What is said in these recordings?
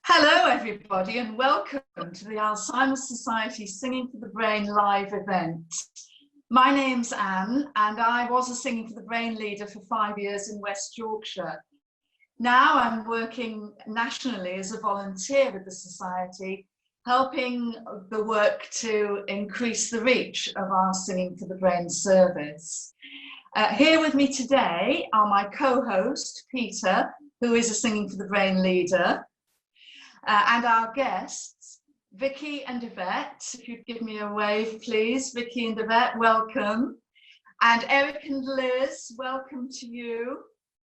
Hello everybody and welcome to the Alzheimer's Society Singing for the Brain live event. My name's Anne and I was a Singing for the Brain leader for 5 years in West Yorkshire. Now I'm working nationally as a volunteer with the Society, helping the work to increase the reach of our Singing for the Brain service. Here with me today are my co-host, Peter, who is a Singing for the Brain leader, and our guests, Vicky and Yvette. If you'd give me a wave, please. Vicky and Yvette, welcome. And Eric and Liz, welcome to you.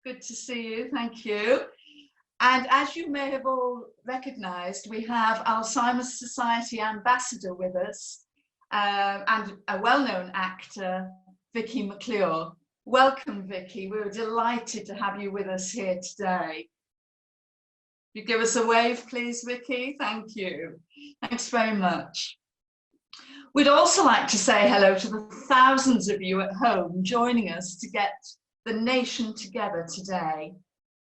Good to see you, thank you. And as you may have all recognised, we have Alzheimer's Society ambassador with us, and a well-known actor, Vicky McClure. Welcome, Vicky. We're delighted to have you with us here today. You give us a wave, please, Vicky. Thank you. Thanks very much. We'd also like to say hello to the thousands of you at home joining us to get the nation together today.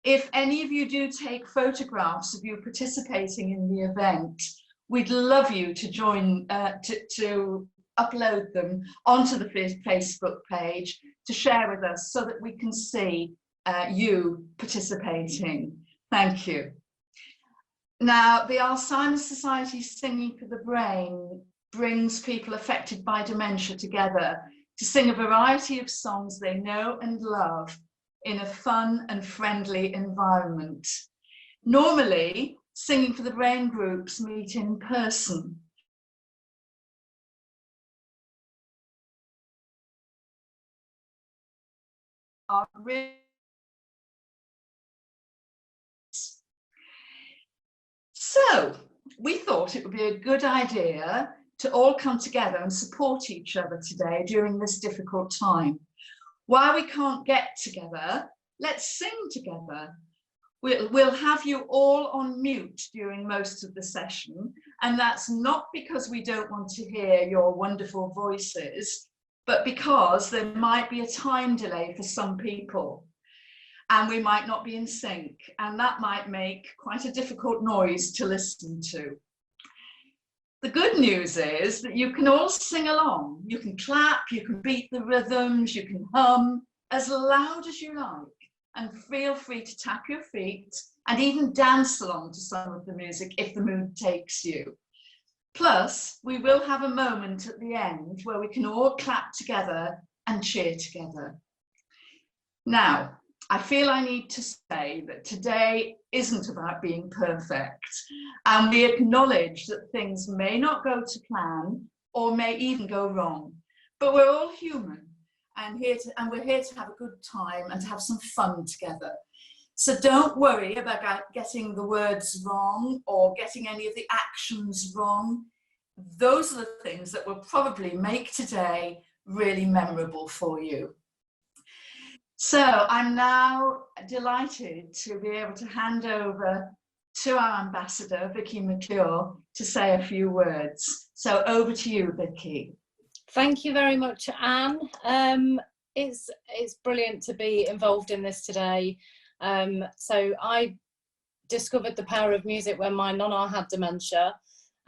If any of you do take photographs of you participating in the event, we'd love you to join, to upload them onto the Facebook page to share with us so that we can see you participating. Thank you. Now, the Alzheimer's Society Singing for the Brain brings people affected by dementia together to sing a variety of songs they know and love in a fun and friendly environment. Normally, Singing for the Brain groups meet in person. So we thought it would be a good idea to all come together and support each other today during this difficult time. While we can't get together, let's sing together. We'll have you all on mute during most of the session, and that's not because we don't want to hear your wonderful voices, but because there might be a time delay for some people. And we might not be in sync, and that might make quite a difficult noise to listen to. The good news is that you can all sing along. You can clap, you can beat the rhythms, you can hum as loud as you like, and feel free to tap your feet and even dance along to some of the music if the mood takes you. Plus, we will have a moment at the end where we can all clap together and cheer together. Now, I feel I need to say that today isn't about being perfect, and we acknowledge that things may not go to plan or may even go wrong, but we're all human and we're here to have a good time and to have some fun together. So don't worry about getting the words wrong or getting any of the actions wrong. Those are the things that will probably make today really memorable for you. So I'm now delighted to be able to hand over to our ambassador, Vicky McClure, to say a few words. So over to you, Vicky. Thank you very much, Anne. It's brilliant to be involved in this today. So I discovered the power of music when my nonna had dementia,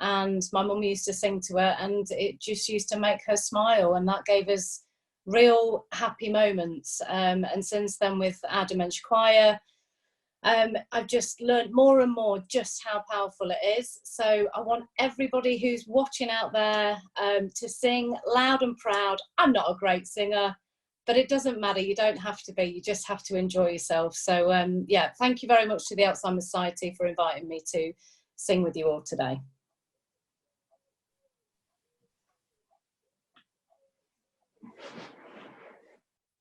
and my mum used to sing to her, and it just used to make her smile, and that gave us real happy moments. And since then, with our dementia choir, I've just learned more and more just how powerful it is. So I want everybody who's watching out there to sing loud and proud. I'm not a great singer, but it doesn't matter. You don't have to be. You just have to enjoy yourself. So yeah, thank you very much to the Alzheimer's Society for inviting me to sing with you all today.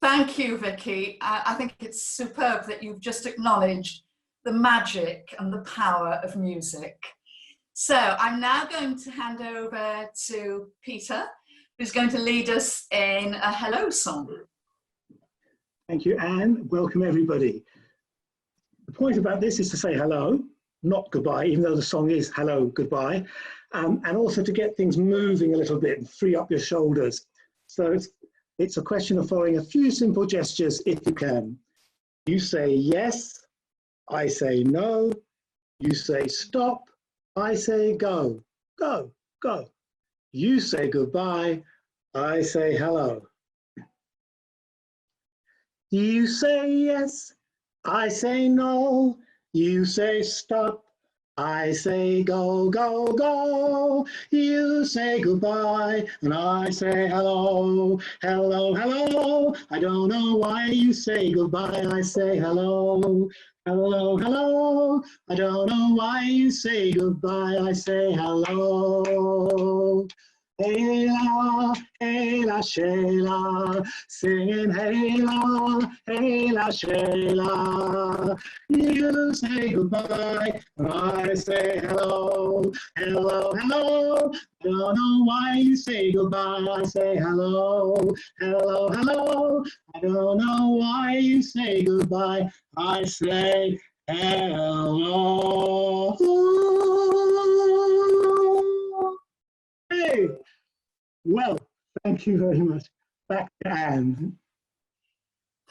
Thank you, Vicky. I think it's superb that you've just acknowledged the magic and the power of music. So I'm now going to hand over to Peter, who's going to lead us in a hello song. Thank you, Anne. Welcome, everybody. The point about this is to say hello, not goodbye, even though the song is hello, goodbye, and also to get things moving a little bit and free up your shoulders. So it's a question of following a few simple gestures if you can. You say yes, I say no, You say stop, I say go, go, go. You say goodbye, I say hello. You say yes, I say no. You say stop, I say go, go, go. You say goodbye, and I say hello, hello, hello. I don't know why you say goodbye, I say hello, hello, hello. I don't know why you say goodbye, I say hello. Hey la, Shayla, singing hey la, Shayla. You say goodbye, and I say hello, hello, hello. I don't know why you say goodbye, I say hello, hello, hello. I don't know why you say goodbye, I say hello. Hey, well, thank you very much. Back to Anne.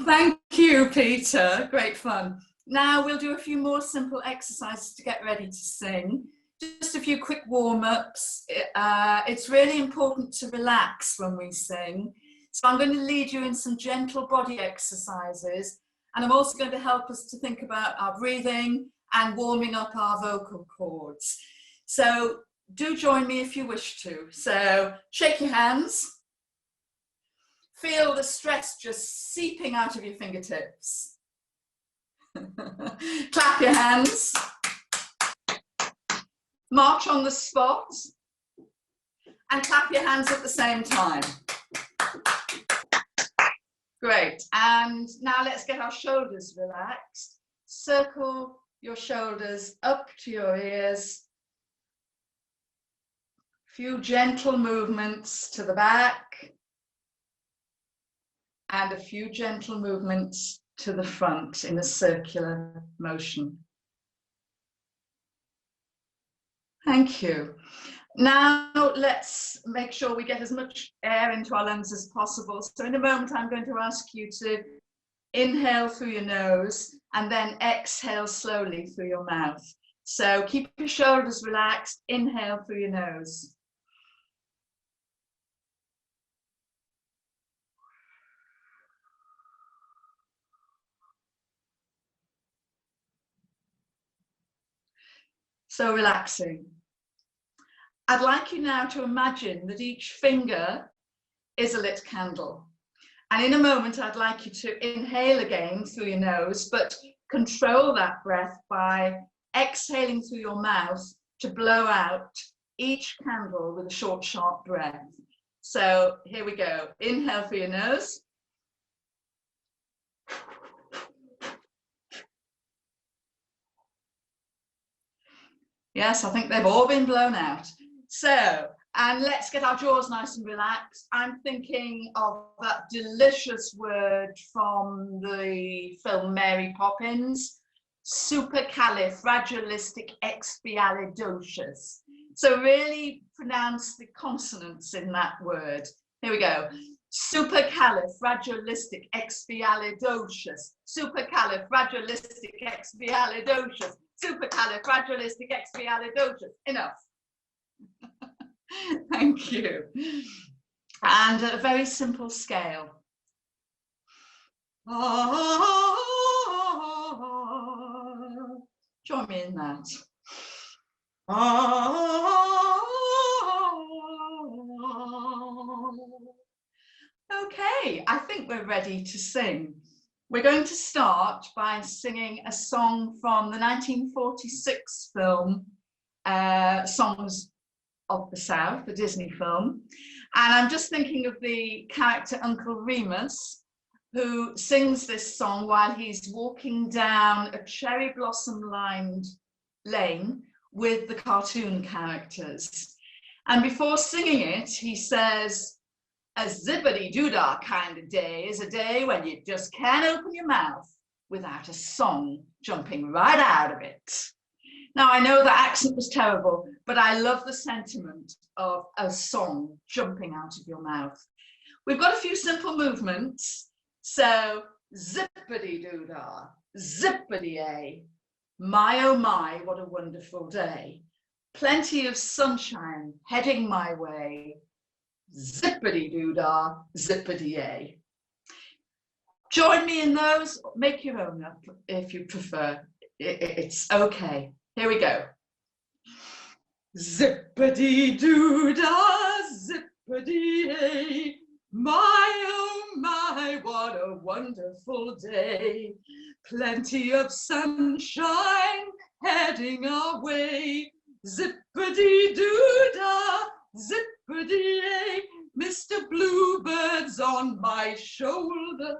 Thank you, Peter. Great fun. Now we'll do a few more simple exercises to get ready to sing. Just a few quick warm-ups. It's really important to relax when we sing. So I'm going to lead you in some gentle body exercises, and I'm also going to help us to think about our breathing and warming up our vocal cords. So do join me if you wish to. So shake your hands. Feel the stress just seeping out of your fingertips. Clap your hands. March on the spot. And clap your hands at the same time. Great. And now let's get our shoulders relaxed. Circle your shoulders up to your ears. Few gentle movements to the back and a few gentle movements to the front in a circular motion. Thank you. Now let's make sure we get as much air into our lungs as possible. So in a moment, I'm going to ask you to inhale through your nose and then exhale slowly through your mouth. So keep your shoulders relaxed, inhale through your nose. So relaxing. I'd like you now to imagine that each finger is a lit candle. And in a moment, I'd like you to inhale again through your nose, but control that breath by exhaling through your mouth to blow out each candle with a short, sharp breath. So here we go. Inhale through your nose. Yes, I think they've all been blown out. So, and let's get our jaws nice and relaxed. I'm thinking of that delicious word from the film Mary Poppins, supercalifragilisticexpialidocious. So really pronounce the consonants in that word. Here we go. Supercalifragilisticexpialidocious. Supercalifragilisticexpialidocious. Supercalifragilisticexpialidocious. Enough. Thank you. And at a very simple scale. Join me in that. Okay, I think we're ready to sing. We're going to start by singing a song from the 1946 film, Songs of the South, the Disney film. And I'm just thinking of the character Uncle Remus, who sings this song while he's walking down a cherry blossom lined lane with the cartoon characters. And before singing it, he says, a zippity-doo-dah kind of day is a day when you just can't open your mouth without a song jumping right out of it. Now, I know the accent was terrible, but I love the sentiment of a song jumping out of your mouth. We've got a few simple movements. So, zippity-doo-dah, zippity-a, My oh my, what a wonderful day. Plenty of sunshine heading my way. Zippity-doo-dah, zippity-yay. Join me in those, make your own up if you prefer. It's okay. Here we go. Zippity-doo-dah, zippity-yay. My oh my, what a wonderful day. Plenty of sunshine heading our way. Zippity-doo-dah, zippity-yay. Mr. Bluebird's on my shoulder.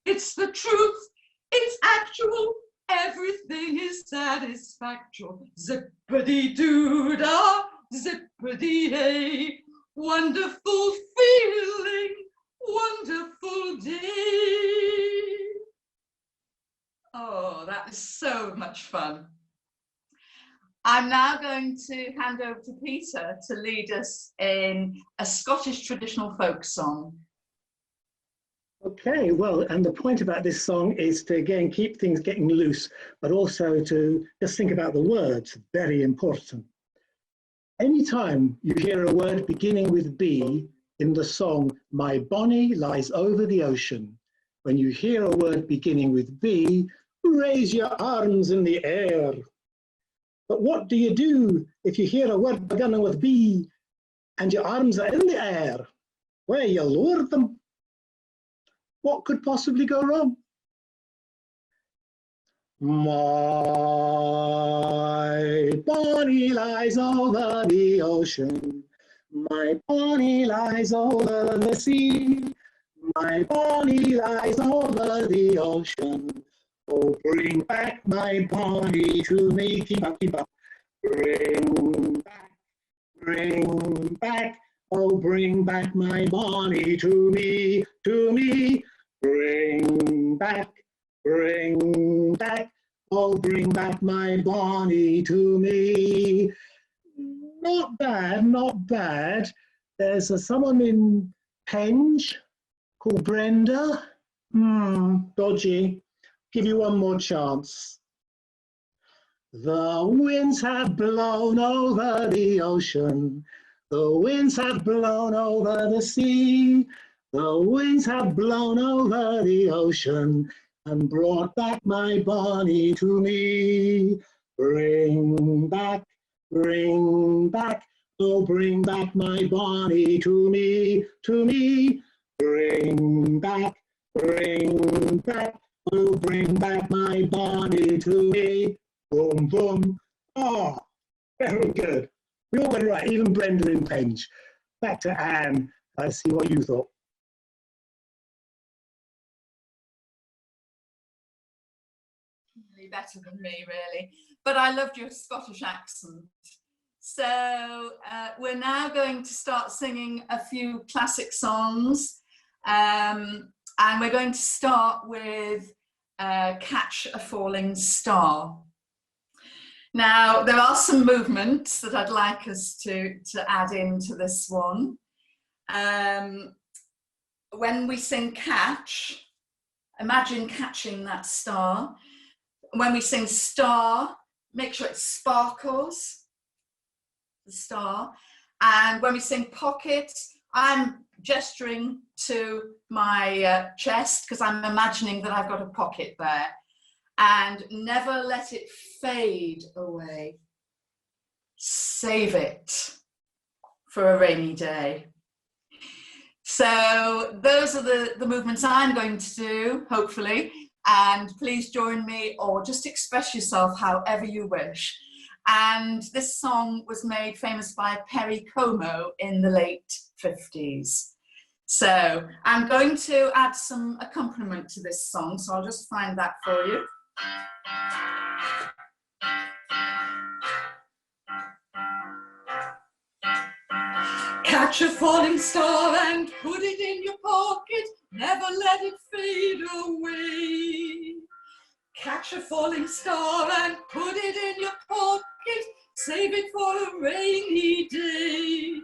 It's the truth, it's actual, everything is satisfactual. Zippity-doo-dah, zippity-yay. Wonderful feeling, wonderful day. Oh, that is so much fun. I'm now going to hand over to Peter to lead us in a Scottish traditional folk song. Okay, well, and the point about this song is to, again, keep things getting loose, but also to just think about the words, very important. Anytime you hear a word beginning with B in the song, My Bonnie Lies Over the Ocean, when you hear a word beginning with B, raise your arms in the air. But what do you do if you hear a word beginning with B and your arms are in the air? Well, you lower them. What could possibly go wrong? My Bonnie lies over the ocean. My Bonnie lies over the sea. My Bonnie lies over the ocean. Oh, bring back my Bonnie to me. Keep up, keep up. Bring back. Oh, bring back my Bonnie to me, to me. Bring back. Oh, bring back my Bonnie to me. Not bad, not bad. There's someone in Penge called Brenda. Dodgy. Give you one more chance. The winds have blown over the ocean. The winds have blown over the sea. The winds have blown over the ocean and brought back my Bonnie to me. Bring back, oh, bring back my Bonnie to me, to me. Bring back, oh, bring back my Bonnie to me. Boom, boom. Oh, very good. We all got it right, even Brenda in Penge. Back to Anne. Let's see what you thought. Better than me, really, but I loved your Scottish accent. So we're now going to start singing a few classic songs, and we're going to start with Catch a Falling Star. Now, there are some movements that I'd like us to add into this one. When we sing catch, imagine catching that star. When we sing star, make sure it sparkles, the star. And when we sing pocket, I'm gesturing to my chest because I'm imagining that I've got a pocket there. And never let it fade away. Save it for a rainy day. So those are the movements I'm going to do, hopefully. And please join me or just express yourself however you wish. And this song was made famous by Perry Como in the late 50s. So I'm going to add some accompaniment to this song, so I'll just find that for you. Catch a falling star and put it in your pocket, never let it fade away. Catch a falling star and put it in your pocket, save it for a rainy day.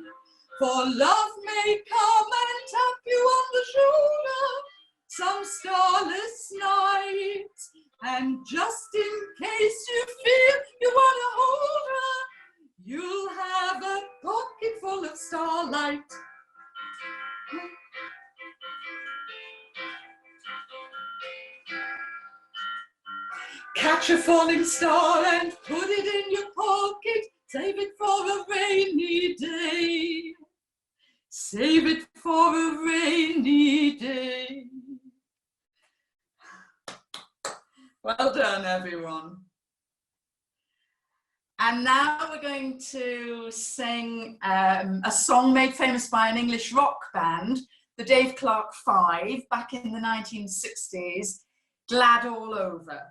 For love may come and tap you on the shoulder some starless night, and just in case you starlight. Catch a falling star and put it in your pocket. Save it for a rainy day. Save it for a rainy day. Well done, everyone. And now we're going to sing a song made famous by an English rock band, the Dave Clark Five, back in the 1960s, Glad All Over.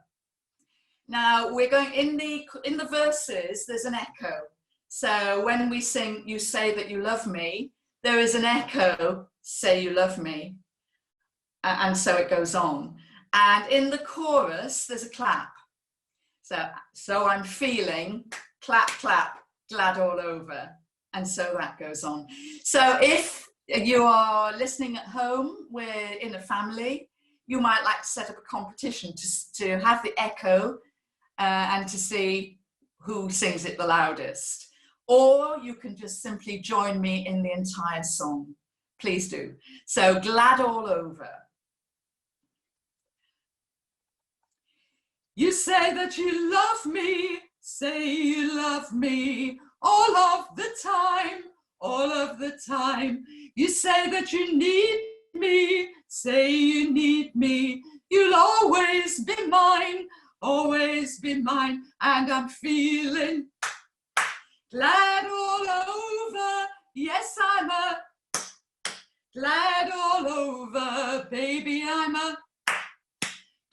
Now we're going in the verses, there's an echo. So when we sing, you say that you love me, there is an echo, say you love me. And so it goes on. And in the chorus, there's a clap. So I'm feeling, clap, clap, glad all over. And so that goes on. So if you are listening at home, we're in a family, you might like to set up a competition to have the echo and to see who sings it the loudest. Or you can just simply join me in the entire song. Please do. So glad all over. You say that you love me, say you love me, all of the time, all of the time. You say that you need me, say you need me, you'll always be mine, and I'm feeling glad all over. Yes, I'm a glad all over, baby, I'm a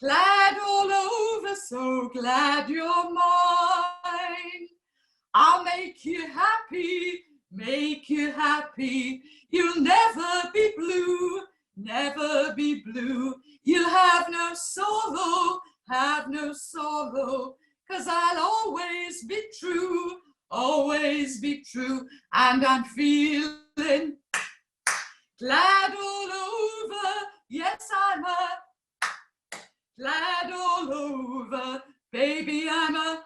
glad all over, so glad you're mine. I'll make you happy, make you happy. You'll never be blue, never be blue. You'll have no sorrow, 'cause I'll always be true, and I'm feeling glad all over. Yes, I'm a glad all over, baby, I'm a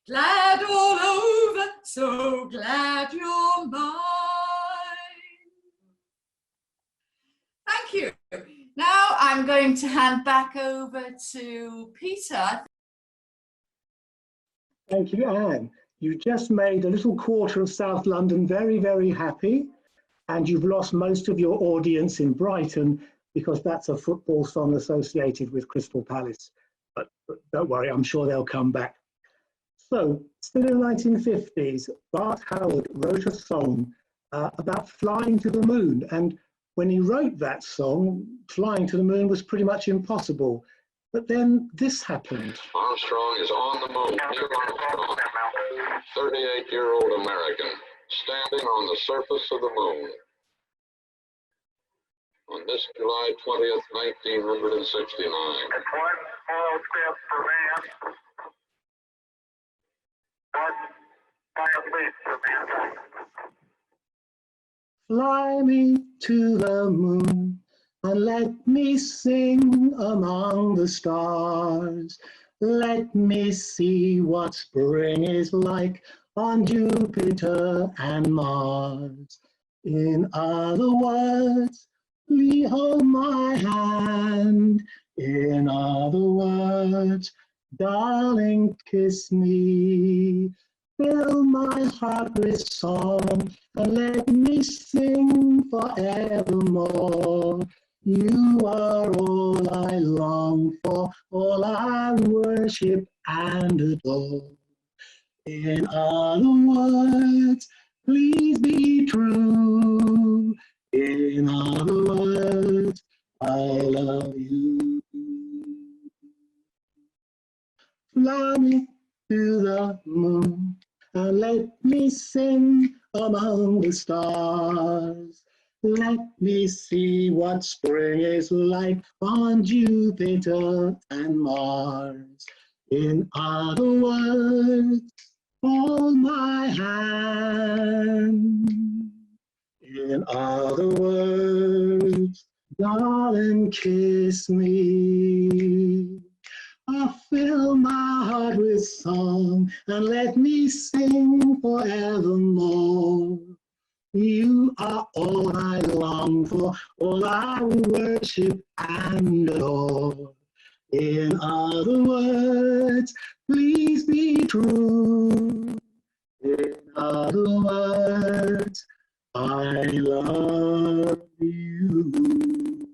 glad all over, so glad you're mine. Thank you. Now I'm going to hand back over to Peter. Thank you, Anne. You just made a little quarter of South London very, very happy, and you've lost most of your audience in Brighton because that's a football song associated with Crystal Palace. But don't worry, I'm sure they'll come back. So, still in the 1950s, Bart Howard wrote a song about flying to the moon. And when he wrote that song, flying to the moon was pretty much impossible. But then this happened. Armstrong is on the moon. Neil Armstrong, 38-year-old American, standing on the surface of the moon. On this July 20th, 1969. It's one small step for man, one giant leap for mankind. Fly me to the moon and let me sing among the stars. Let me see what spring is like on Jupiter and Mars. In other words, please hold my hand. In other words, darling, kiss me. Fill my heart with song and let me sing forevermore. You are all I long for, all I worship and adore. In other words, please be true. In other words, I love you. Fly me to the moon and let me sing among the stars. Let me see what spring is like on Jupiter and Mars. In other words, hold my hand. In other words, darling, kiss me. I fill my heart with song and let me sing forevermore. You are all I long for, all I worship and adore. In other words, please be true. In other words, I love you.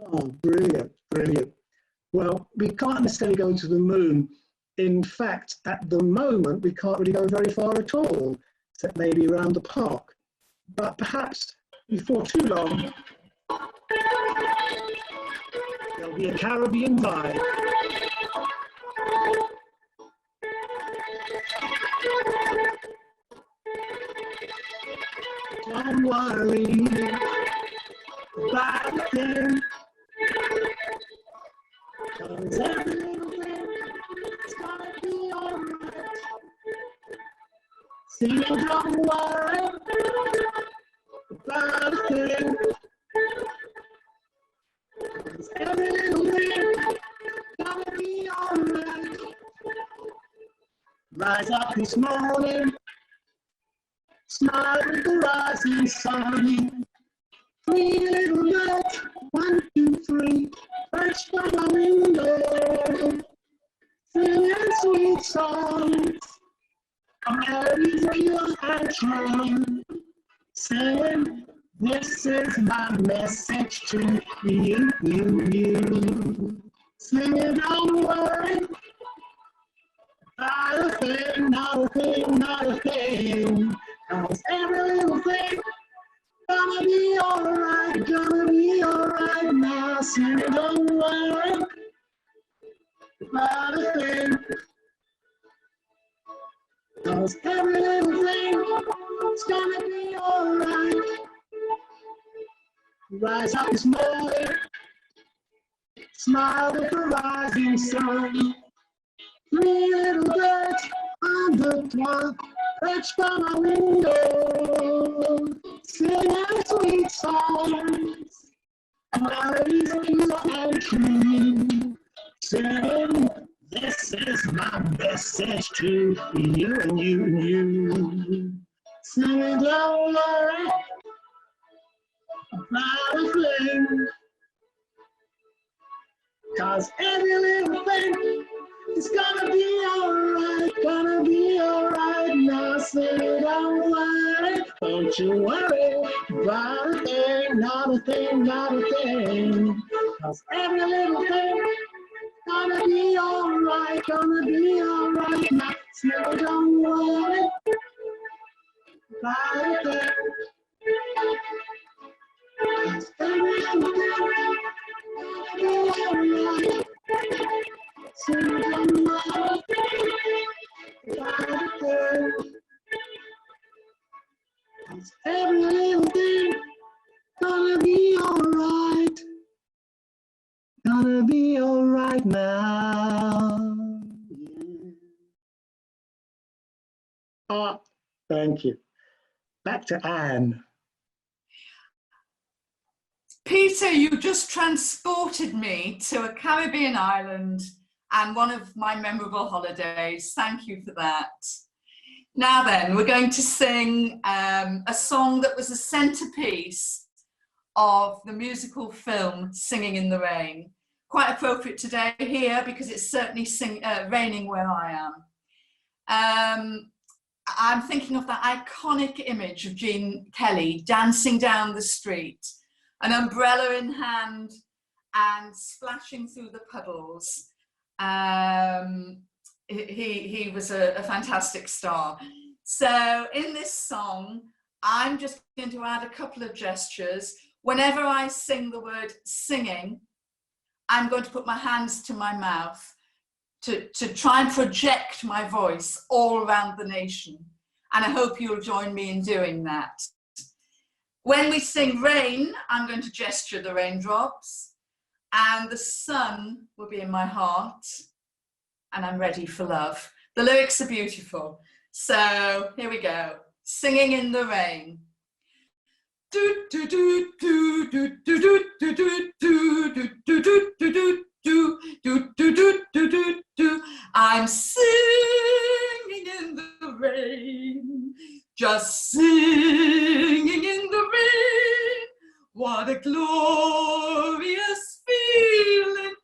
Oh, brilliant, brilliant. Well, we can't necessarily go to the moon. In fact, at the moment, we can't really go very far at all, except maybe around the park. But perhaps before too long, there'll be a Caribbean vibe. Don't worry about a thing, 'cause every little thing is gonna be alright. See, don't worry about a thing, 'cause every little thing is gonna be alright. Rise up this morning, smile with the rising sun. 3 little birds, 1, 2, 3, perched by my window, singing sweet songs, a melody real and true, saying, this is my message to you, you. Singing, don't worry about a thing, not a thing, not a thing, 'cause every little thing gonna be alright now. Sing, don't worry about a thing, 'cause every little thing is gonna be alright. Rise up this morning, smile with the rising sun. 3 little birds on the clock, perched by my window, singing sweet songs, melodies real and true, saying, this is my message to you and you and you. Singing, don't worry about a thing, 'cause every little thing is gonna be alright now. Say, don't worry, don't you worry about a thing, not a thing, not a thing, 'cause every little thing is gonna be alright now. Say, don't worry about a thing, 'cause every little thing is gonna be alright. Say, don't worry about a thing, 'cause every little thing gonna be alright, gonna be alright now. Ah, thank you. Back to Anne. Peter, you just transported me to a Caribbean island and one of my memorable holidays. Thank you for that. Now then, we're going to sing a song that was a centerpiece of the musical film Singing in the Rain. Quite appropriate today here because it's certainly raining where I am. I'm thinking of that iconic image of Gene Kelly dancing down the street, an umbrella in hand and splashing through the puddles. He was a fantastic star. So in this song, I'm just going to add a couple of gestures. Whenever I sing the word singing, I'm going to put my hands to my mouth to try and project my voice all around the nation. And I hope you'll join me in doing that. When we sing rain, I'm going to gesture the raindrops, and the sun will be in my heart, and I'm ready for love. The lyrics are beautiful. So here we go. Singing in the rain. Do do do do do do do do do do do do do do do do do do do. I'm singing in the rain, just singing in the rain. What a glorious feeling.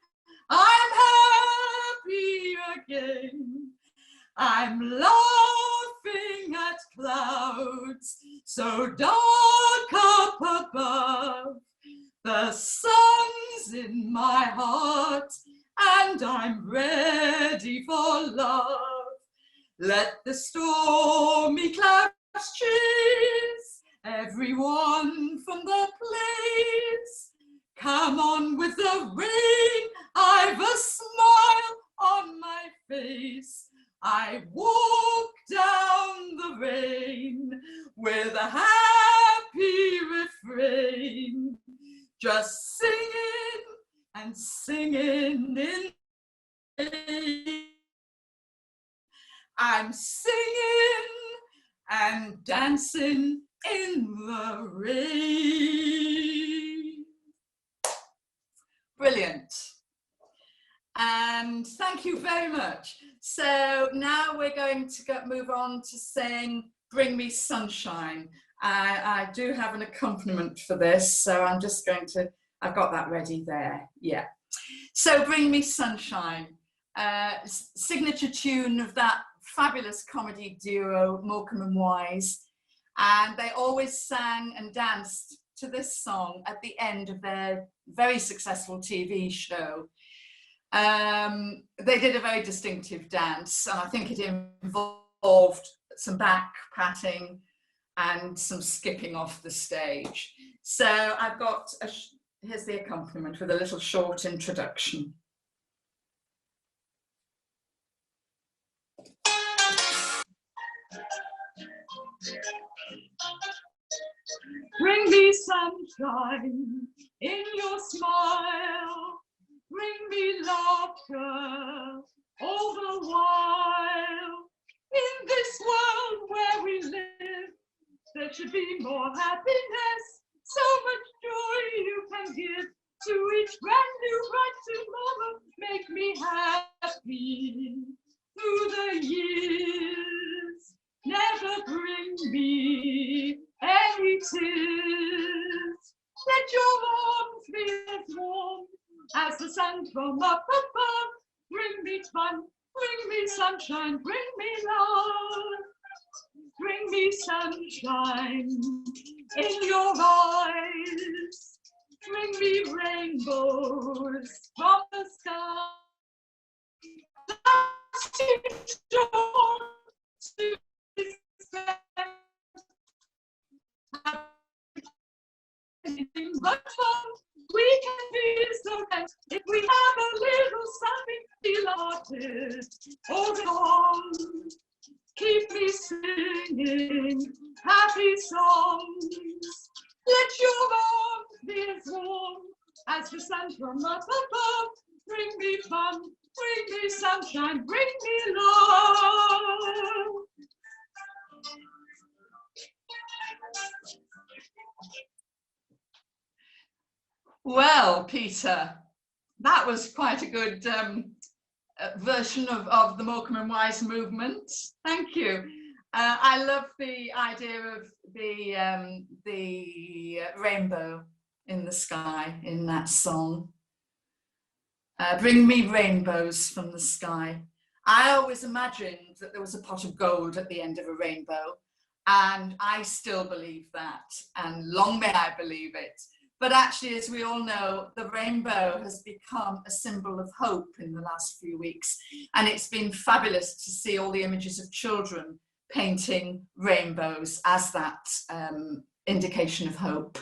I'm happy again. I'm laughing at clouds so dark up above. The sun's in my heart and I'm ready for love. Let the stormy clouds chase everyone from the place. Come on with the rain, I've a smile on my face. I walk down the rain with a happy refrain, just singing and singing in the rain. I'm singing and dancing in the rain. Brilliant. And thank you very much. So now we're going to move on to sing Bring Me Sunshine. I do have an accompaniment for this, so I'm just going to, I've got that ready there. Yeah. So Bring Me Sunshine, signature tune of that fabulous comedy duo, Morecambe and Wise. And they always sang and danced to this song at the end of their very successful TV show. They did a very distinctive dance, and I think it involved some back patting and some skipping off the stage. So I've got, here's the accompaniment with a little short introduction. Bring me sunshine in your smile. Bring me laughter all the while. In this world where we live, there should be more happiness. So much joy you can give to each brand new bright tomorrow. Make me happy through the years. Never bring me any tears. Let your arms be as warm as the sun from up above. Bring me fun, bring me sunshine, bring me love. Bring me sunshine in your eyes. Bring me rainbows from the sky. But fun, we can be so nice if we have a little something delighted. Hold on, keep me singing happy songs. Let your arms be as warm as the sun from up above. Bring me fun, bring me sunshine, bring me love. Well, Peter, that was quite a good version of the Morecambe and Wise movement. Thank you. I love the idea of the rainbow in the sky in that song. Bring me rainbows from the sky. I always imagined that there was a pot of gold at the end of a rainbow, and I still believe that, and long may I believe it. But actually, as we all know, the rainbow has become a symbol of hope in the last few weeks. And it's been fabulous to see all the images of children painting rainbows as that indication of hope.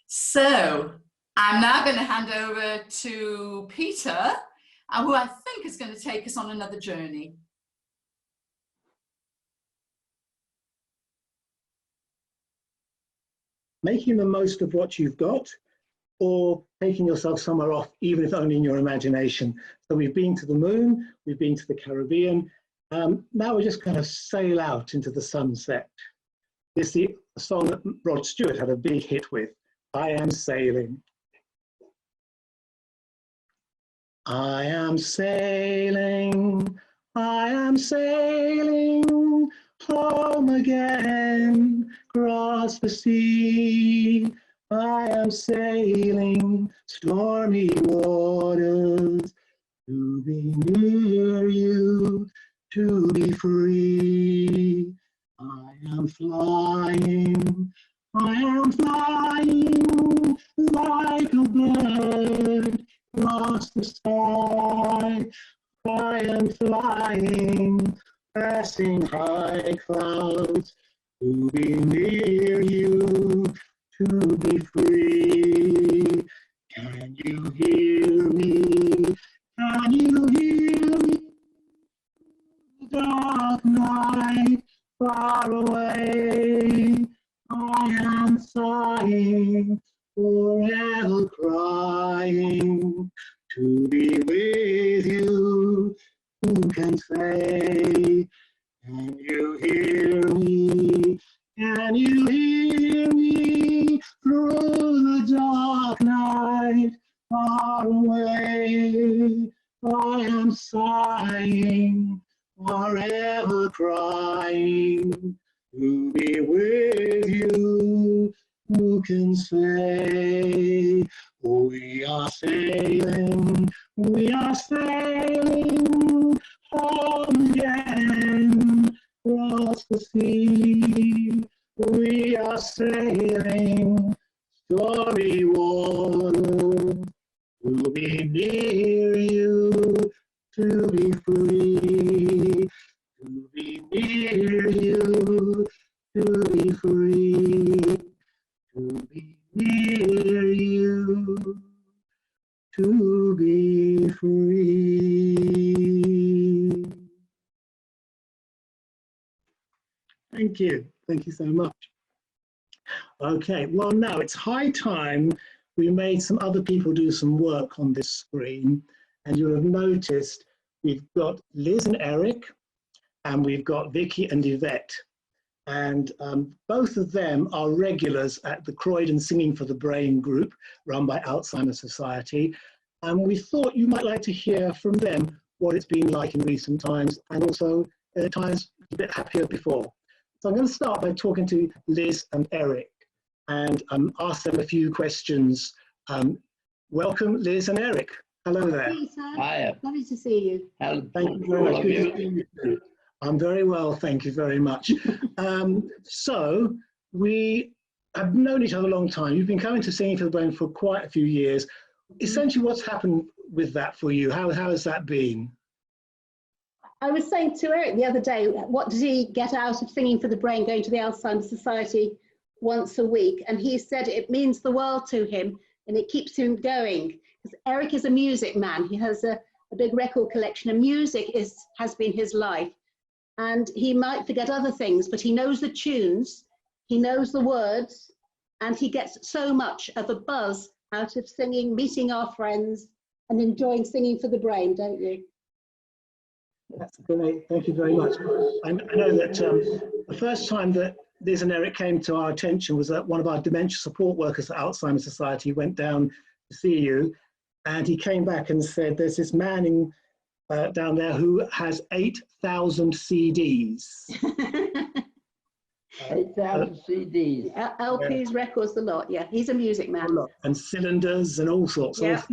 So I'm now going to hand over to Peter, who I think is going to take us on another journey. Making the most of what you've got, or taking yourself somewhere off, even if only in your imagination. So we've been to the moon, we've been to the Caribbean. Now we're just going to sail out into the sunset. It's the song that Rod Stewart had a big hit with, I Am Sailing. I am sailing I am sailing home again, across the sea. I am sailing stormy waters, to be near you, to be free. I am flying like a bird across the sky. I am flying, passing high clouds, to be near you, to be free. Can you hear me? Can you hear me? Dark night, far away. I am sighing, forever crying, to be with you. Who can say? Can you hear me? Can you hear me through the dark night, far away? I am sighing, forever crying, to be with you. Who can say? We are sailing home again, across the sea. We are sailing stormy waters, to be near you, to be free. To be near you, to be free. To be near you, to be free. Thank you so much. Okay, well now it's high time we made some other people do some work on this screen, and you'll have noticed we've got Liz and Eric, and we've got Vicky and Yvette. And both of them are regulars at the Croydon Singing for the Brain group run by Alzheimer Society. And we thought you might like to hear from them what it's been like in recent times, and also at times a bit happier before. So I'm going to start by talking to Liz and Eric and ask them a few questions. Welcome, Liz and Eric. Hello there. Hi. Lovely to see you. Thank you very much. Good to see you. I'm very well, thank you very much. So we have known each other a long time. You've been coming to Singing for the Brain for quite a few years. Essentially, what's happened with that for you? How has that been? I was saying to Eric the other day, what does he get out of Singing for the Brain, going to the Alzheimer Society once a week? And he said it means the world to him and it keeps him going. Because Eric is a music man. He has a big record collection, and music has been his life. And he might forget other things, but he knows the tunes, he knows the words, and he gets so much of a buzz out of singing, meeting our friends, and enjoying Singing for the Brain, don't you? That's great, thank you very much. I know that the first time that Liz and Eric came to our attention was that one of our dementia support workers at Alzheimer Society went down to see you, and he came back and said, there's this man in down there who has 8,000 CDs. 8,000 CDs. LPs, records, the lot, yeah. He's a music man. And cylinders and all sorts of,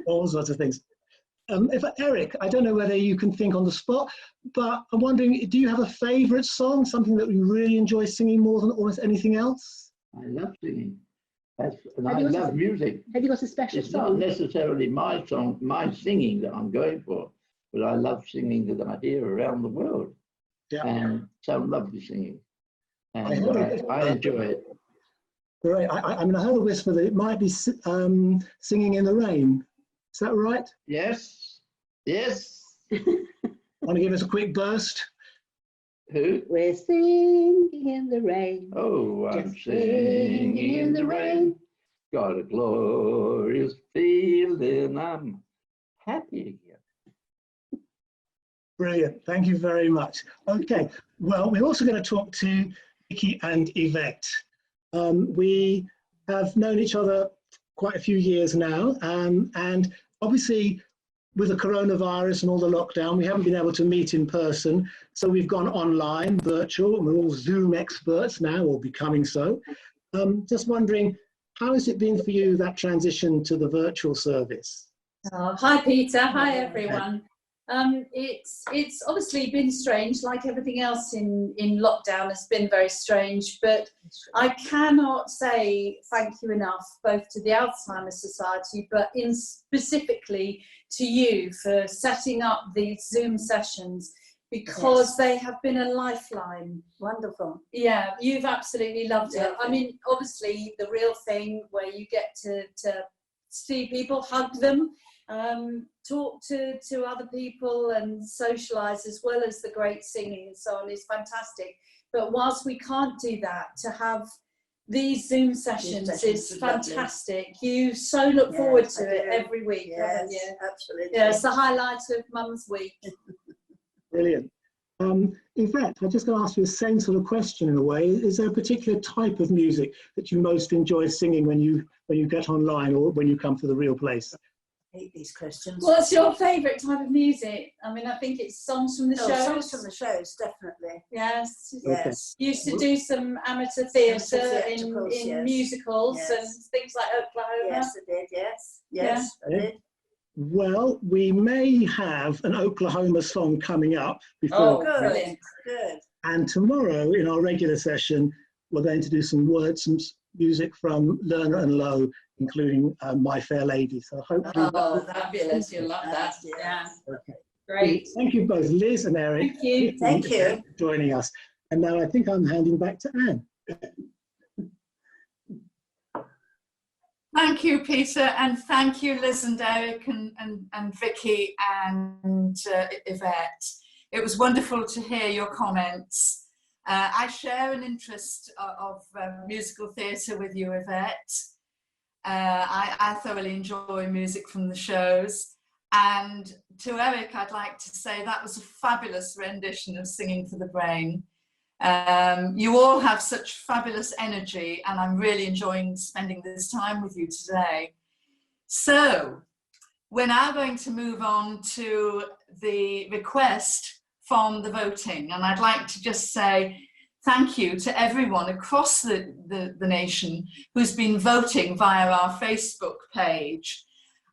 all sorts of things. Eric, I don't know whether you can think on the spot, but I'm wondering, do you have a favourite song, something that you really enjoy singing more than almost anything else? I love singing. And I love music. Have you got a special it's song? It's not necessarily my song, my singing that I'm going for, but I love singing that I hear around the world. Yeah. And some lovely singing. And I enjoy it. Great. I mean, I heard a whisper that it might be Singing in the Rain. Is that right? Yes. Yes. Want to give us a quick burst? Who? We're singing in the rain. Oh, I'm singing in the rain. Got a glorious feeling. I'm happy again. Brilliant. Thank you very much. Okay. Well, we're also going to talk to Vicky and Yvette. We have known each other quite a few years now, and obviously with the coronavirus and all the lockdown, we haven't been able to meet in person. So we've gone online, virtual, and we're all Zoom experts now, or becoming so. Just wondering, how has it been for you, that transition to the virtual service? Oh, hi, Peter. Hi, everyone. It's obviously been strange, like everything else in lockdown has been very strange, but I cannot say thank you enough, both to the Alzheimer Society, but specifically to you for setting up these Zoom sessions, because they have been a lifeline. Wonderful. Yeah, you've absolutely loved it. Yeah. I mean, obviously the real thing where you get to see people, hug them, talk to other people and socialise, as well as the great singing and so on, is fantastic. But whilst we can't do that, to have these Zoom sessions is fantastic. Lovely. You so look forward to it every week, haven't you? Absolutely. Yeah, it's the highlight of Mum's week. Brilliant. Yvette, I'm just going to ask you the same sort of question in a way. Is there a particular type of music that you most enjoy singing when you get online or when you come to the real place? I hate these questions. What's your favourite type of music? I mean, I think it's songs from the shows. Songs from the shows, definitely. Yes. Yes. You used to do some amateur theatre in musicals and things like Oklahoma. Yes, I did. Yes, I did. Well, we may have an Oklahoma song coming up before. Oh, good. Good. And tomorrow in our regular session, we're going to do some music from Lerner and Lowe, including My Fair Lady. So hopefully. Oh, fabulous! You'll love that. Yeah. Okay. Great. Thank you both, Liz and Eric. Thank you. Thank you. For joining us. And now I think I'm handing back to Anne. Thank you, Peter, and thank you, Liz and Eric and Vicky and Yvette. It was wonderful to hear your comments. I share an interest of musical theatre with you, Yvette. I thoroughly enjoy music from the shows. And to Eric, I'd like to say that was a fabulous rendition of Singing for the Brain. You all have such fabulous energy, and I'm really enjoying spending this time with you today. So we're now going to move on to the request from the voting, and I'd like to just say thank you to everyone across the nation who's been voting via our Facebook page.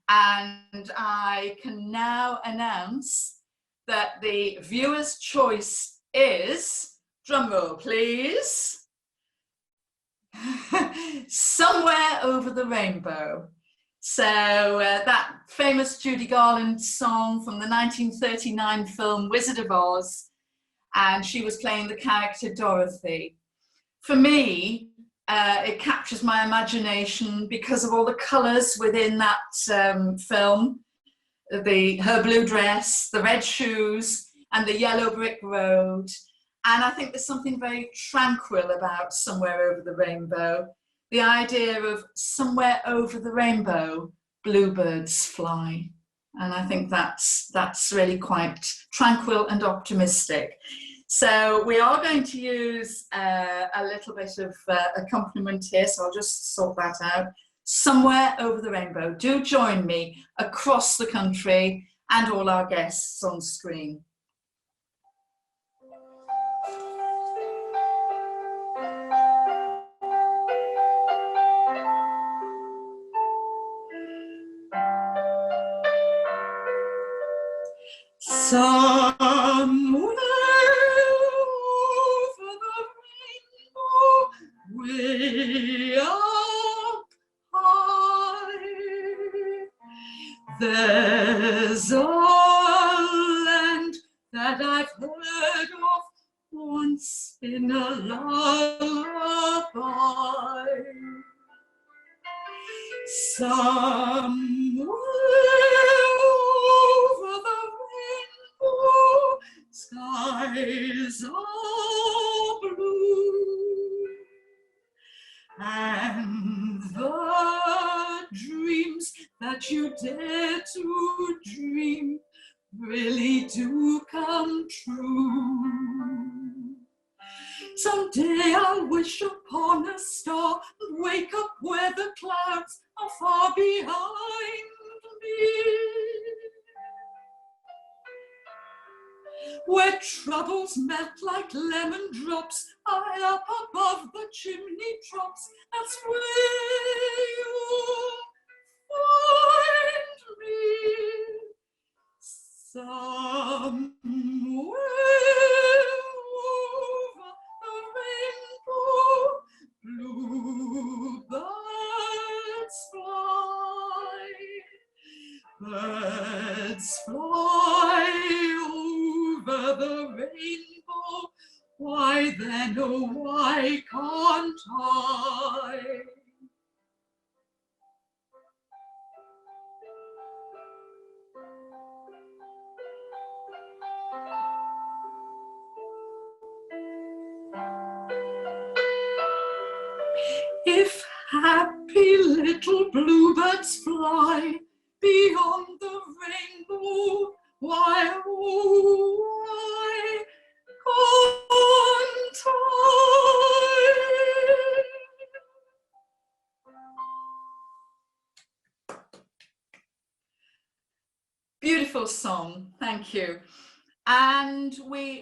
And I can now announce that the viewer's choice is, drumroll please, Somewhere Over the Rainbow. So that famous Judy Garland song from the 1939 film Wizard of Oz, and she was playing the character Dorothy. For me, it captures my imagination because of all the colours within that film, her blue dress, the red shoes, and the yellow brick road. And I think there's something very tranquil about Somewhere Over the Rainbow. The idea of somewhere over the rainbow, bluebirds fly. And I think that's really quite tranquil and optimistic. So we are going to use a little bit of accompaniment here, so I'll just sort that out. Somewhere Over the Rainbow. Do join me across the country and all our guests on screen. Somewhere over the rainbow, way up high, there's a land that I've heard of once in a lullaby. Somewhere over the rainbow, skies are blue, and the dreams that you dare to dream really do come true. Someday I'll wish upon a star and wake up where the clouds are far behind me. where troubles melt like lemon drops, high up above the chimney tops. That's where you'll find me, somewhere over the rainbow. Bluebirds fly, birds fly over the rainbow. Why then, oh, why can't I? If happy little bluebirds fly beyond the rainbow, why, oh, why can't I? Beautiful song, thank you. And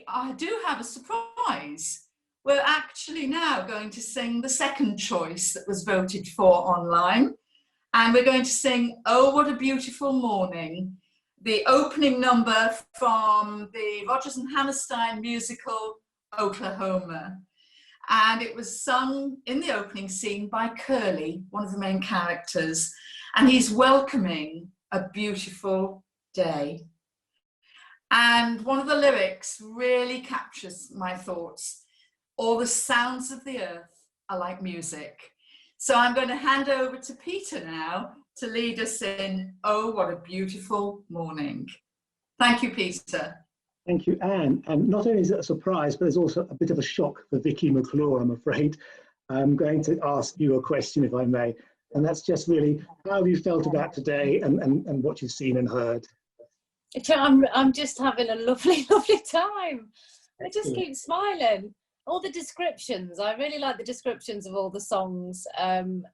I do have a surprise. We're actually now going to sing the second choice that was voted for online. And we're going to sing Oh, What a Beautiful Morning, the opening number from the Rodgers and Hammerstein musical, Oklahoma. And it was sung in the opening scene by Curly, one of the main characters. And he's welcoming a beautiful day. And one of the lyrics really captures my thoughts. All the sounds of the earth are like music. So I'm going to hand over to Peter now to lead us in Oh, What a Beautiful Morning. Thank you, Peter. Thank you, Anne. Not only is it a surprise, but there's also a bit of a shock for Vicky McClure, I'm afraid. I'm going to ask you a question, if I may, and that's just really, how have you felt about today and what you've seen and heard? I'm just having a lovely, lovely time. I just keep smiling. All the descriptions, I really like the descriptions of all the songs. And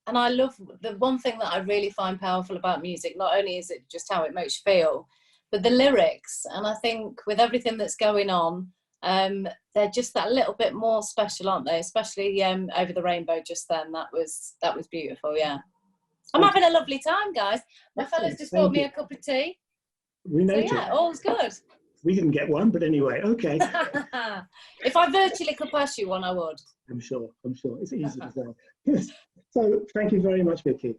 I love, the one thing that I really find powerful about music, not only is it just how it makes you feel, but the lyrics. And I think with everything that's going on, they're just that little bit more special, aren't they? Especially Over the Rainbow just then. That was beautiful, yeah. I'm having a lovely time, guys. My fellas just bought me a cup of tea. We noticed. So yeah, all's good. We didn't get one, but anyway, okay. If I virtually could pass you one, I would. I'm sure. It's easy to say. So thank you very much, Vicky.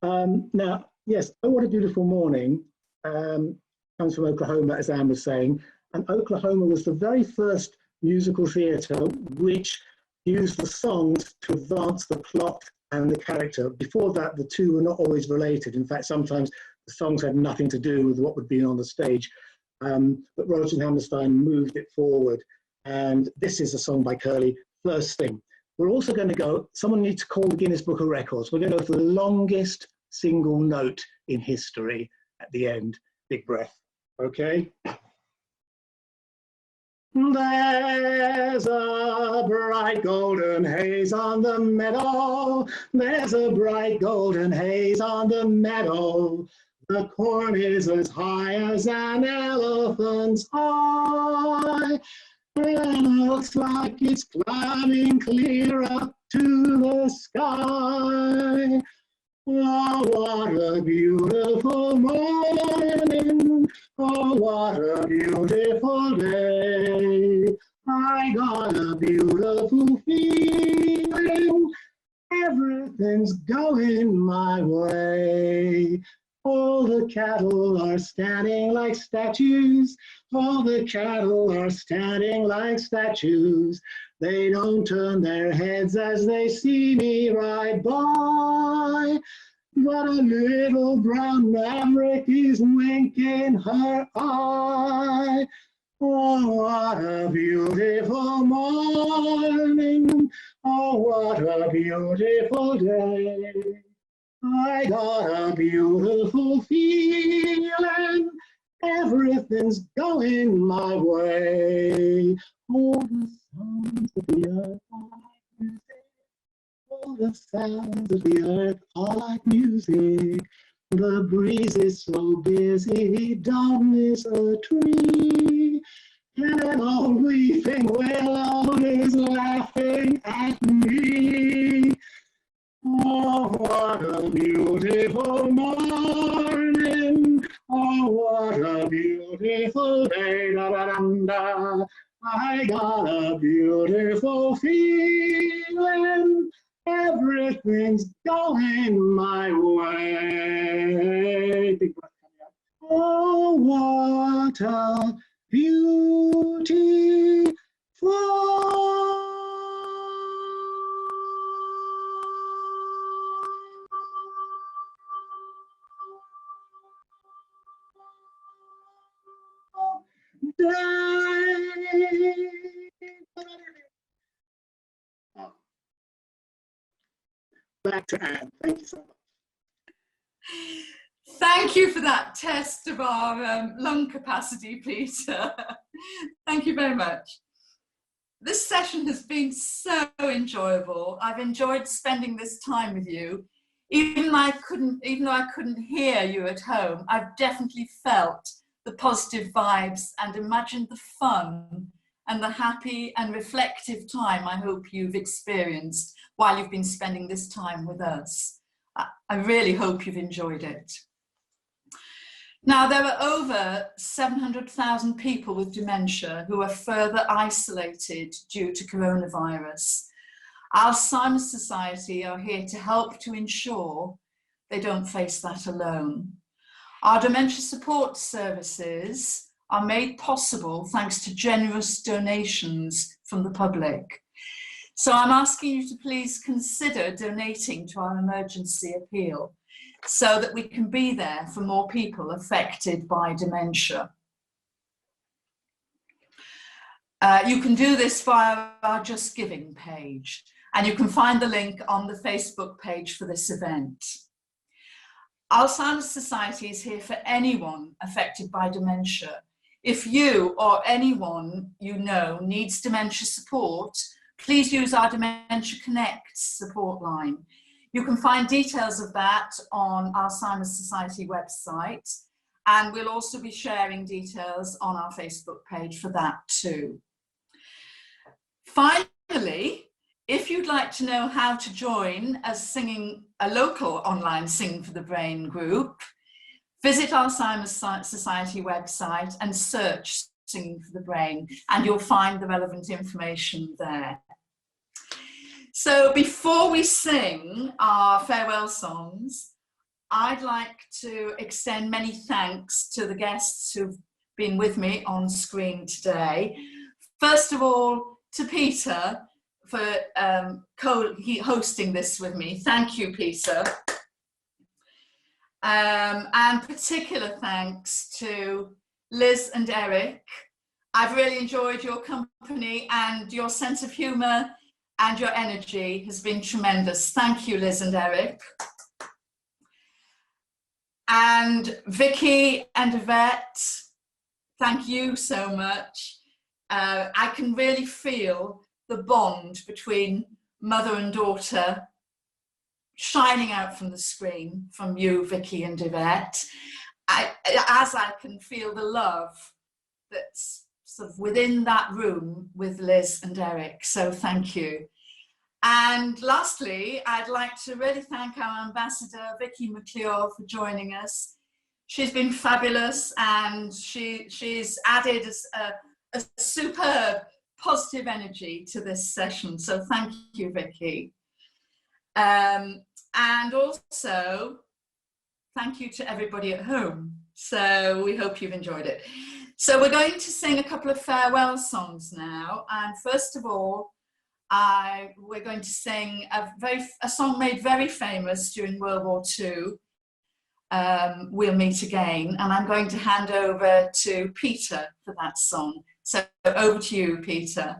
Now, yes, Oh, What a Beautiful Morning comes from Oklahoma, as Anne was saying. And Oklahoma was the very first musical theatre which used the songs to advance the plot and the character. Before that, the two were not always related. In fact, sometimes the songs had nothing to do with what would be on the stage. But Rodgers and Hammerstein moved it forward. And this is a song by Curly, First Thing. We're also going to go, someone needs to call the Guinness Book of Records. We're going to go for the longest single note in history at the end. Big breath, okay? There's a bright golden haze on the meadow. There's a bright golden haze on the meadow. The corn is as high as an elephant's eye. It looks like it's climbing clear up to the sky. Oh, what a beautiful morning. Oh, what a beautiful day. I got a beautiful feeling. Everything's going my way. All the cattle are standing like statues. All the cattle are standing like statues. They don't turn their heads as they see me ride by. But a little brown maverick is winking her eye. Oh, what a beautiful morning. Oh, what a beautiful day. I got a beautiful feeling. Everything's going my way. All the sounds of the earth are like music. All the sounds of the earth are like music. The breeze is so busy, don't miss a tree. and all weeping willow is laughing at me. Oh, what a beautiful morning. Oh, what a beautiful day. Da, da, dum, da. I got a beautiful feeling. Everything's going my way. Big breath coming out. Oh, what a beautiful Back to Anne. Thank you so much. Thank you for that test of our lung capacity, Peter. Thank you very much. This session has been so enjoyable. I've enjoyed spending this time with you. Even though I couldn't hear you at home, I've definitely felt the positive vibes and imagined the fun and the happy and reflective time I hope you've experienced while you've been spending this time with us. I really hope you've enjoyed it. Now, there are over 700,000 people with dementia who are further isolated due to coronavirus. Alzheimer's Society are here to help to ensure they don't face that alone. Our dementia support services are made possible thanks to generous donations from the public. So I'm asking you to please consider donating to our emergency appeal so that we can be there for more people affected by dementia. You can do this via our Just Giving page, and you can find the link on the Facebook page for this event. Alzheimer's Society is here for anyone affected by dementia. If you or anyone you know needs dementia support, please use our Dementia Connect support line. You can find details of that on Alzheimer's Society website, and we'll also be sharing details on our Facebook page for that too. Finally, if you'd like to know how to join us singing a local online Sing for the Brain group, visit Alzheimer's Society website and search Singing for the Brain, and you'll find the relevant information there. So before we sing our farewell songs, I'd like to extend many thanks to the guests who've been with me on screen today. First of all, to Peter for hosting this with me. Thank you, Peter. And particular thanks to Liz and Eric. I've really enjoyed your company, and your sense of humour and your energy has been tremendous. Thank you, Liz and Eric. And Vicky and Yvette, thank you so much. I can really feel the bond between mother and daughter shining out from the screen from you, Vicky and Yvette, as I can feel the love that's sort of within that room with Liz and Eric. So thank you. And lastly, I'd like to really thank our ambassador, Vicky McClure, for joining us. She's been fabulous, and she's added a superb positive energy to this session. So thank you, Vicky. And also, thank you to everybody at home. So we hope you've enjoyed it. So we're going to sing a couple of farewell songs now. And first of all, we're going to sing a song made very famous during World War II, We'll Meet Again. And I'm going to hand over to Peter for that song. So over to you, Peter.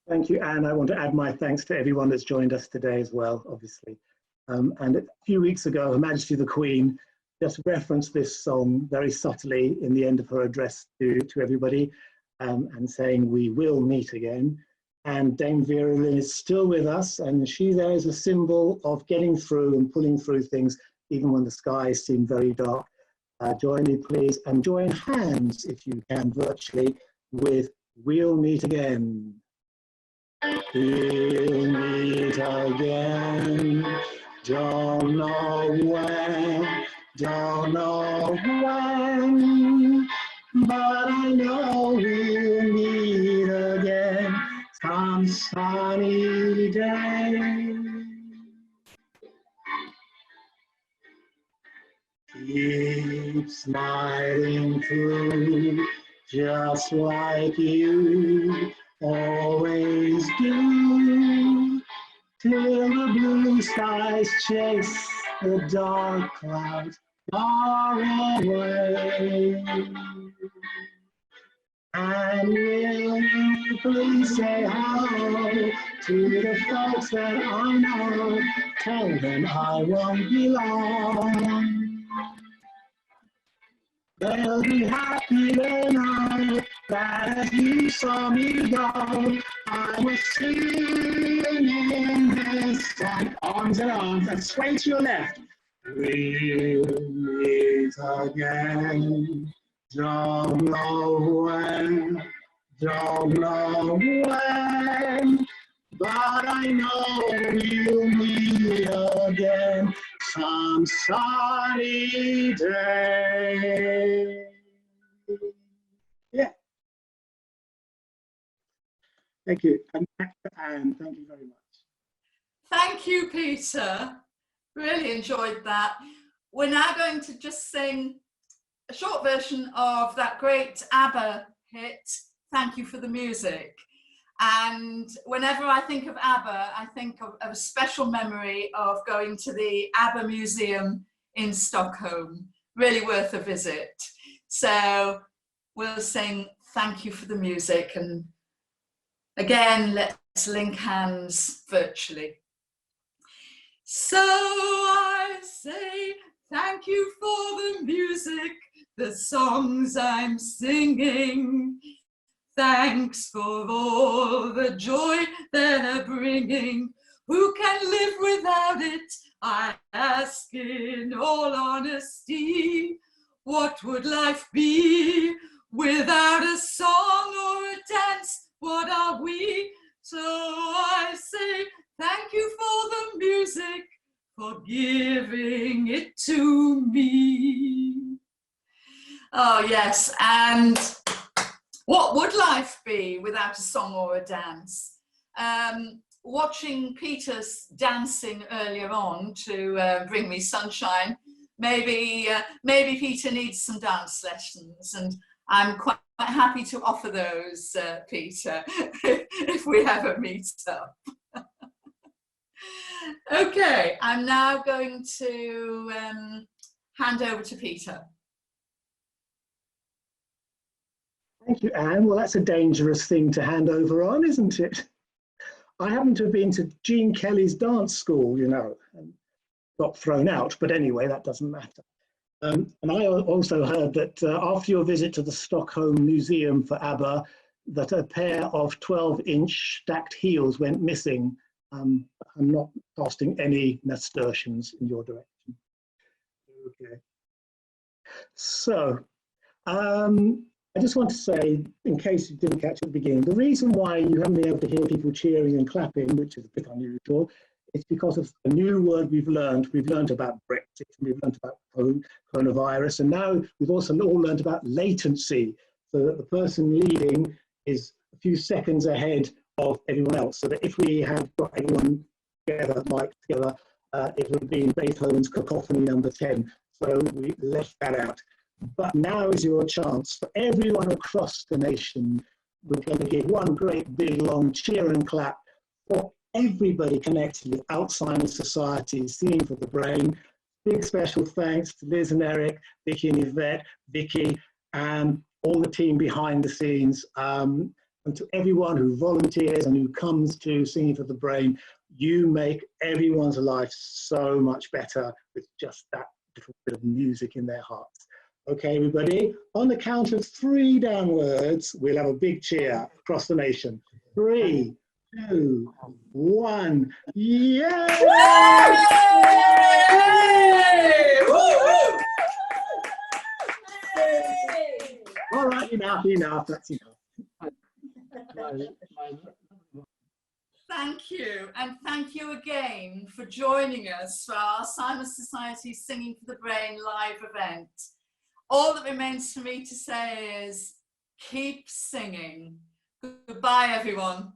Thank you, Anne. I want to add my thanks to everyone that's joined us today as well, obviously. And a few weeks ago, Her Majesty the Queen just referenced this song very subtly in the end of her address to everybody, and saying, we will meet again. And Dame Vera Lynn is still with us, and she there is a symbol of getting through and pulling through things, even when the skies seem very dark. Join me, please, and join hands, if you can, virtually, with We'll meet again. We'll meet again. Don't know when, don't know when, but I know we'll meet again some sunny day. Keep smiling through, just like you always do, till the blue skies chase the dark clouds far away. And will you please say hello to the folks that I know? Tell them I won't be long. They'll be happy to know that as you saw me go, I was singing this song. Arms and arms, and sway to your left. We'll meet again. Don't know when, don't know when, but I know we'll meet again some sunny day. Yeah. Thank you. And back to Anne. Thank you very much. Thank you, Peter. Really enjoyed that. We're now going to just sing a short version of that great Abba hit, Thank You for the Music. And whenever I think of Abba, I think of a special memory of going to the Abba Museum in Stockholm. Really worth a visit. So we'll sing Thank You for the Music. And again, let's link hands virtually. So I say thank you for the music, the songs I'm singing. Thanks for all the joy they're bringing. Who can live without it? I ask in all honesty. What would life be without a song or a dance? What are we? So I say thank you for the music, for giving it to me. Oh yes, and what would life be without a song or a dance? Watching Peter's dancing earlier on to Bring Me Sunshine, maybe Peter needs some dance lessons, and I'm quite happy to offer those, Peter, if we ever meet up. Okay, I'm now going to hand over to Peter. Thank you, Anne. Well, that's a dangerous thing to hand over on, isn't it? I happen to have been to Gene Kelly's dance school, you know, and got thrown out, but anyway, that doesn't matter. And I also heard that after your visit to the Stockholm Museum for Abba, that a pair of 12-inch stacked heels went missing. I'm not casting any nasturtiums in your direction. Okay. So, I just want to say, in case you didn't catch at the beginning, the reason why you haven't been able to hear people cheering and clapping, which is a bit unusual, it's because of a new word we've learned. We've learned about Brexit, we've learned about coronavirus, and now we've also all learned about latency, so that the person leading is a few seconds ahead of everyone else, so that if we have got everyone together, mic together, it would be Beethoven's Cacophony number 10. So we left that out. But now is your chance for everyone across the nation. We're going to give one great big long cheer and clap for everybody connected with Alzheimer's Society, Singing for the Brain. Big special thanks to Liz and Eric, Vicky and Yvette, Vicky, and all the team behind the scenes, and to everyone who volunteers and who comes to Singing for the Brain. You make everyone's life so much better with just that little bit of music in their hearts. Okay, everybody, on the count of 3 downwards, we'll have a big cheer across the nation. 3, 2, 1, yay! All right, enough, that's enough. Thank you, and thank you again for joining us for our Alzheimer Society Singing for the Brain live event. All that remains for me to say is keep singing. Goodbye, everyone.